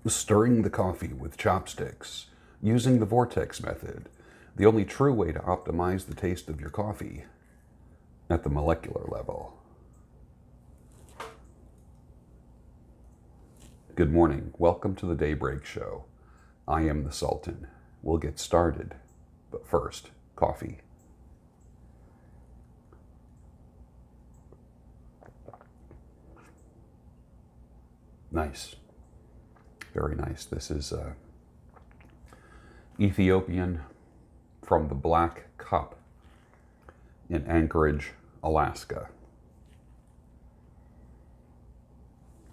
Stirring the coffee with chopsticks, using the vortex method, the only true way to optimize the taste of your coffee at the molecular level. Good morning. Welcome to the Daybreak Show. I am the Sultan. We'll get started, but first, coffee. Nice. Very nice. This is Ethiopian from the Black Cup in Anchorage, Alaska.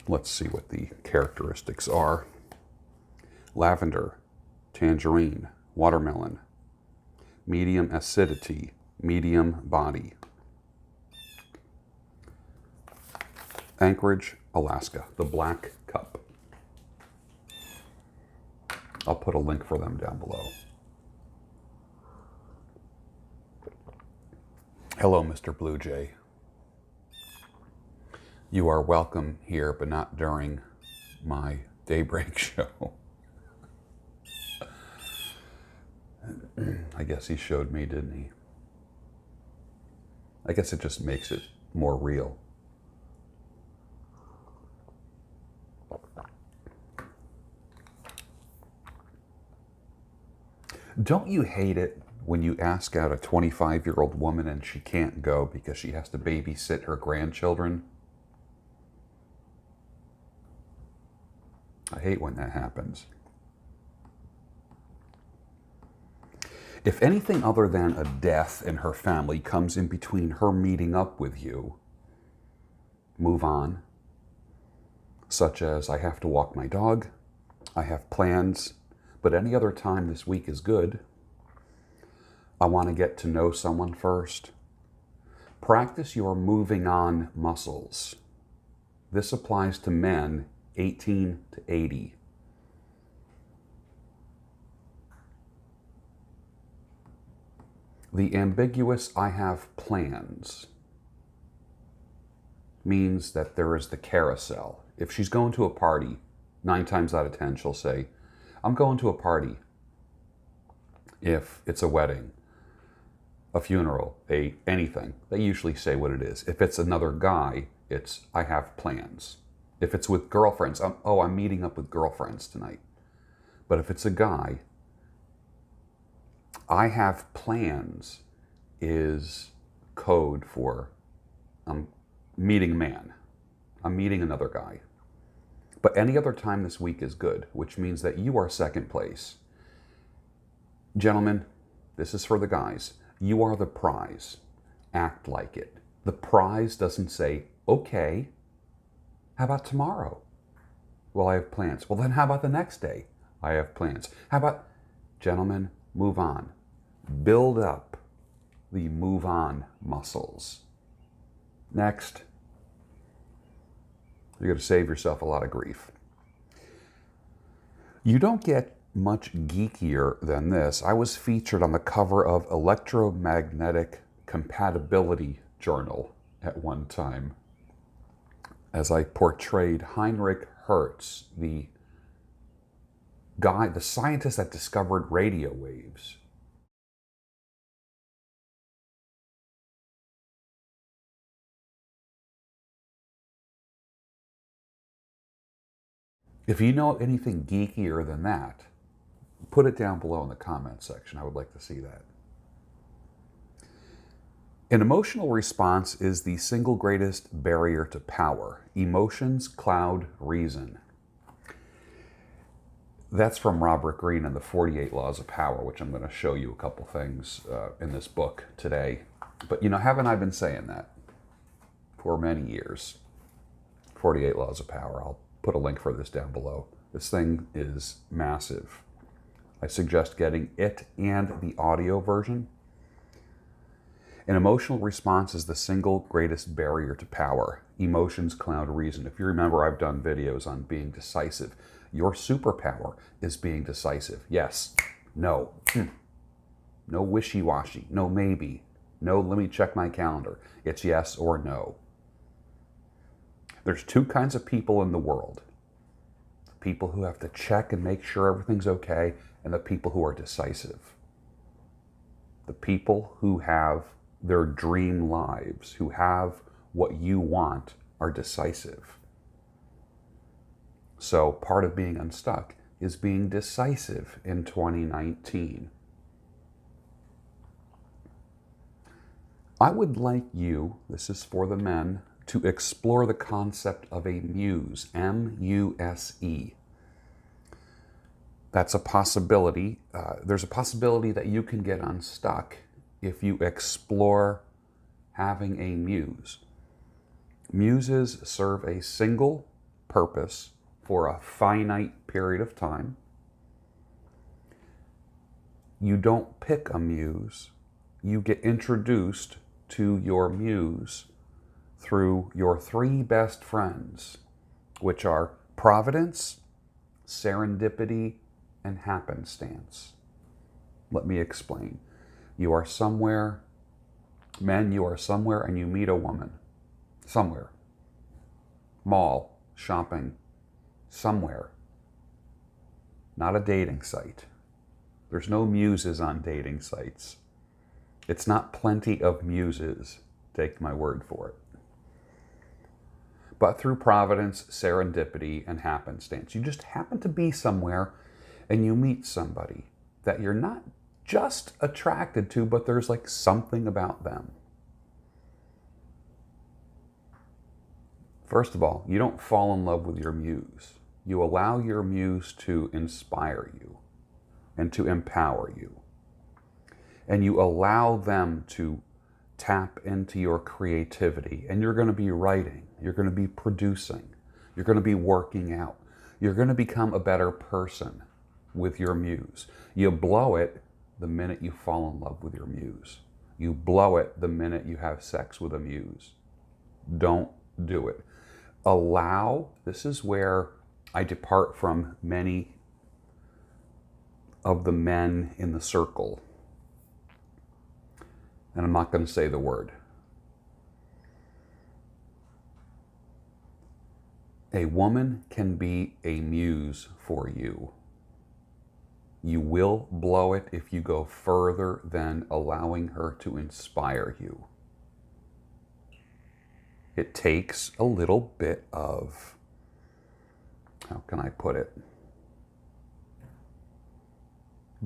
Let's see what the characteristics are. Lavender, tangerine, watermelon, medium acidity, medium body. Anchorage, Alaska, the Black Cup. I'll put a link for them down below. Hello, Mr. Blue Jay. You are welcome here, but not during my Daybreak Show. I guess he showed me, didn't he? I guess it just makes it more real. Don't you hate it when you ask out a 25-year-old woman and she can't go because she has to babysit her grandchildren? I hate when that happens. If anything other than a death in her family comes in between her meeting up with you, move on. Such as, I have to walk my dog, I have plans, but any other time this week is good. I want to get to know someone first. Practice your moving on muscles. This applies to men 18 to 80. The ambiguous I have plans means that there is the carousel. If she's going to a party, 9 times out of 10 she'll say, I'm going to a party. If it's a wedding, a funeral, anything, they usually say what it is. If it's another guy, it's I have plans. If it's with girlfriends, I'm meeting up with girlfriends tonight. But if it's a guy, I have plans is code for I'm meeting a man. I'm meeting another guy. But any other time this week is good, which means that you are second place. Gentlemen, this is for the guys. You are the prize. Act like it. The prize doesn't say, okay, how about tomorrow? Well, I have plans. Well, then how about the next day? I have plans. How about, gentlemen, move on. Build up the move on muscles. Next. You're going to save yourself a lot of grief. You don't get much geekier than this. I was featured on the cover of Electromagnetic Compatibility Journal at one time as I portrayed Heinrich Hertz, the scientist that discovered radio waves. If you know anything geekier than that, put it down below in the comments section. I would like to see that. An emotional response is the single greatest barrier to power. Emotions cloud reason. That's from Robert Greene and the 48 Laws of Power, which I'm going to show you a couple things in this book today. But, you know, haven't I been saying that for many years? 48 Laws of Power. I'll put a link for this down below. This thing is massive. I suggest getting it and the audio version. An emotional response is the single greatest barrier to power. Emotions cloud reason. If you remember, I've done videos on being decisive. Your superpower is being decisive. Yes. No. No wishy-washy. No maybe. No let me check my calendar. It's yes or no. There's two kinds of people in the world. people who have to check and make sure everything's okay, and the people who are decisive. The people who have their dream lives, who have what you want, are decisive. So part of being unstuck is being decisive in 2019. I would like you, this is for the men, to explore the concept of a muse, M-U-S-E. That's a possibility. There's a possibility that you can get unstuck if you explore having a muse. Muses serve a single purpose for a finite period of time. You don't pick a muse. You get introduced to your muse through your three best friends, which are providence, serendipity, and happenstance. Let me explain. You are somewhere, men, you are somewhere and you meet a woman. Somewhere. Mall, shopping, somewhere. Not a dating site. There's no muses on dating sites. It's not plenty of muses. Take my word for it. But through providence, serendipity, and happenstance, you just happen to be somewhere and you meet somebody that you're not just attracted to, but there's like something about them. First of all, you don't fall in love with your muse. You allow your muse to inspire you and to empower you. And you allow them to tap into your creativity. And you're going to be writing. You're going to be producing. You're going to be working out. You're going to become a better person with your muse. You blow it the minute you fall in love with your muse. You blow it the minute you have sex with a muse. Don't do it. Allow, this is where I depart from many of the men in the circle. And I'm not going to say the word. A woman can be a muse for you. You will blow it if you go further than allowing her to inspire you. It takes a little bit of, how can I put it?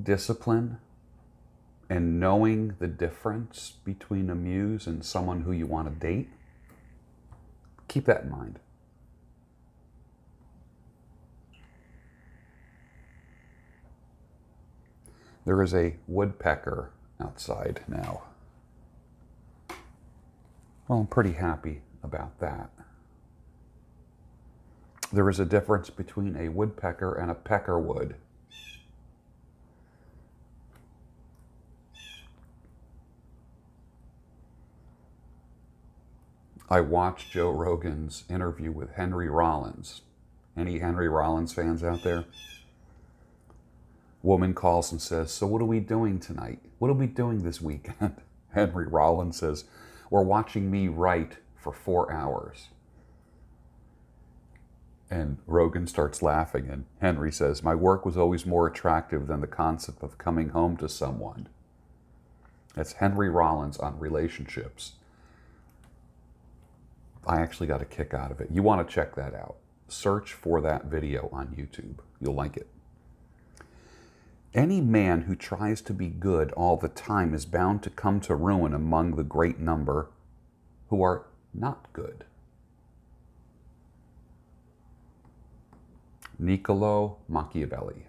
Discipline and knowing the difference between a muse and someone who you want to date. Keep that in mind. There is a woodpecker outside now. Well, I'm pretty happy about that. There is a difference between a woodpecker and a peckerwood. I watched Joe Rogan's interview with Henry Rollins. Any Henry Rollins fans out there? Woman calls and says, "So what are we doing tonight? What are we doing this weekend?" Henry Rollins says, "We're watching me write for 4 hours." And Rogan starts laughing, and Henry says, "My work was always more attractive than the concept of coming home to someone." That's Henry Rollins on relationships. I actually got a kick out of it. You want to check that out. Search for that video on YouTube. You'll like it. Any man who tries to be good all the time is bound to come to ruin among the great number who are not good. Niccolo Machiavelli.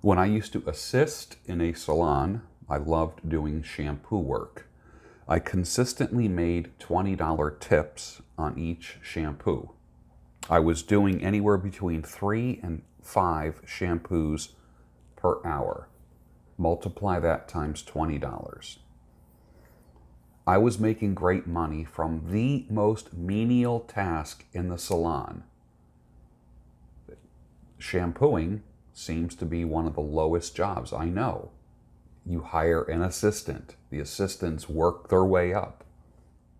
When I used to assist in a salon, I loved doing shampoo work. I consistently made $20 tips on each shampoo. I was doing anywhere between 3 and 5 shampoos per hour. Multiply that times $20. I was making great money from the most menial task in the salon. Shampooing seems to be one of the lowest jobs. I know. You hire an assistant. The assistants work their way up.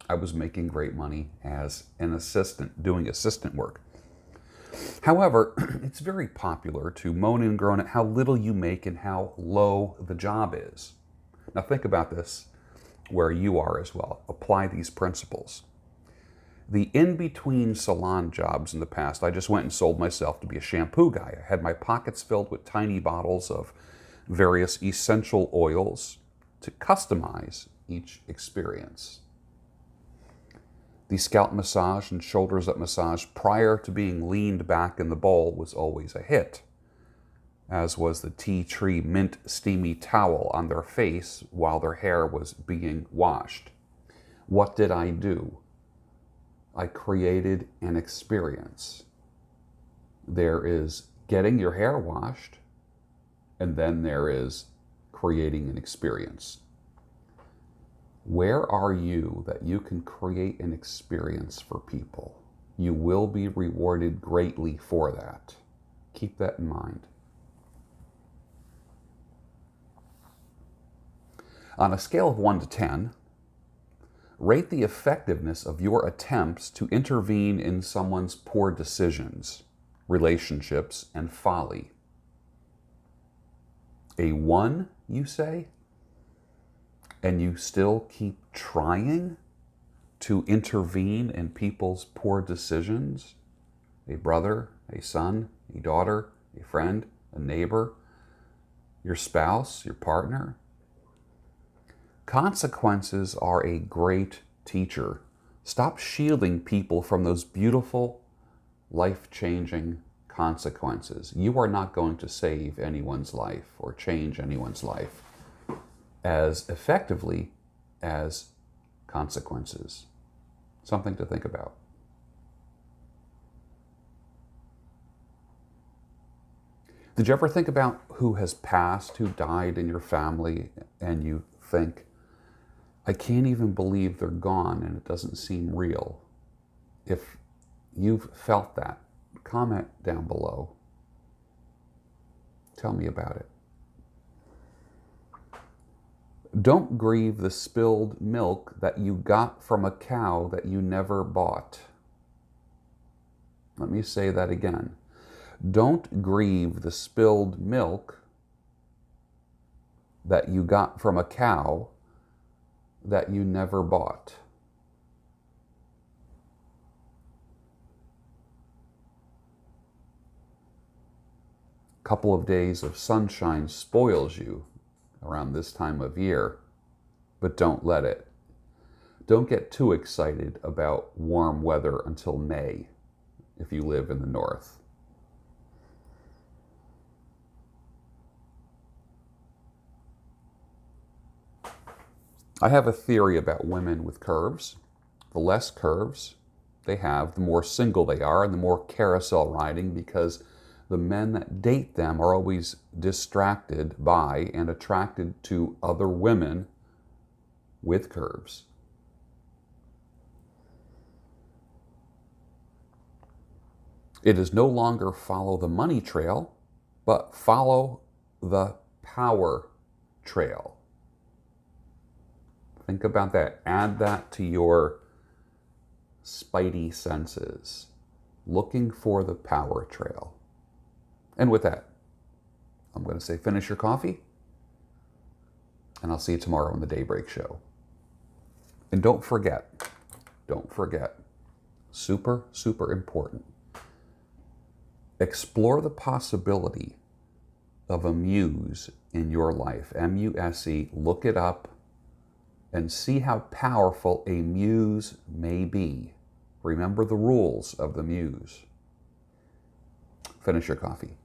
I was making great money as an assistant, doing assistant work. However, it's very popular to moan and groan at how little you make and how low the job is. Now think about this where you are as well. Apply these principles. The in-between salon jobs in the past, I just went and sold myself to be a shampoo guy. I had my pockets filled with tiny bottles of various essential oils to customize each experience. The scalp massage and shoulders up massage prior to being leaned back in the bowl was always a hit, as was the tea tree mint steamy towel on their face while their hair was being washed. What did I do? I created an experience. There is getting your hair washed, and then there is creating an experience. Where are you that you can create an experience for people? You will be rewarded greatly for that. Keep that in mind. On a scale of 1 to 10, rate the effectiveness of your attempts to intervene in someone's poor decisions, relationships, and folly. A 1, you say? And you still keep trying to intervene in people's poor decisions? A brother, a son, a daughter, a friend, a neighbor, your spouse, your partner? Consequences are a great teacher. Stop shielding people from those beautiful, life-changing consequences. You are not going to save anyone's life or change anyone's life as effectively as consequences. Something to think about. Did you ever think about who has passed, who died in your family, and you think, I can't even believe they're gone and it doesn't seem real? If you've felt that, comment down below. Tell me about it. Don't grieve the spilled milk that you got from a cow that you never bought. Let me say that again. Don't grieve the spilled milk that you got from a cow that you never bought. A couple of days of sunshine spoils you around this time of year, but don't let it. Don't get too excited about warm weather until May if you live in the north. I have a theory about women with curves. The less curves they have, the more single they are and the more carousel riding, because the men that date them are always distracted by and attracted to other women with curves. It is no longer follow the money trail, but follow the power trail. Think about that. Add that to your spidey senses. Looking for the power trail. And with that, I'm going to say finish your coffee, and I'll see you tomorrow on the Daybreak Show. And don't forget, super, super important, explore the possibility of a muse in your life. M-U-S-E, look it up and see how powerful a muse may be. Remember the rules of the muse. Finish your coffee.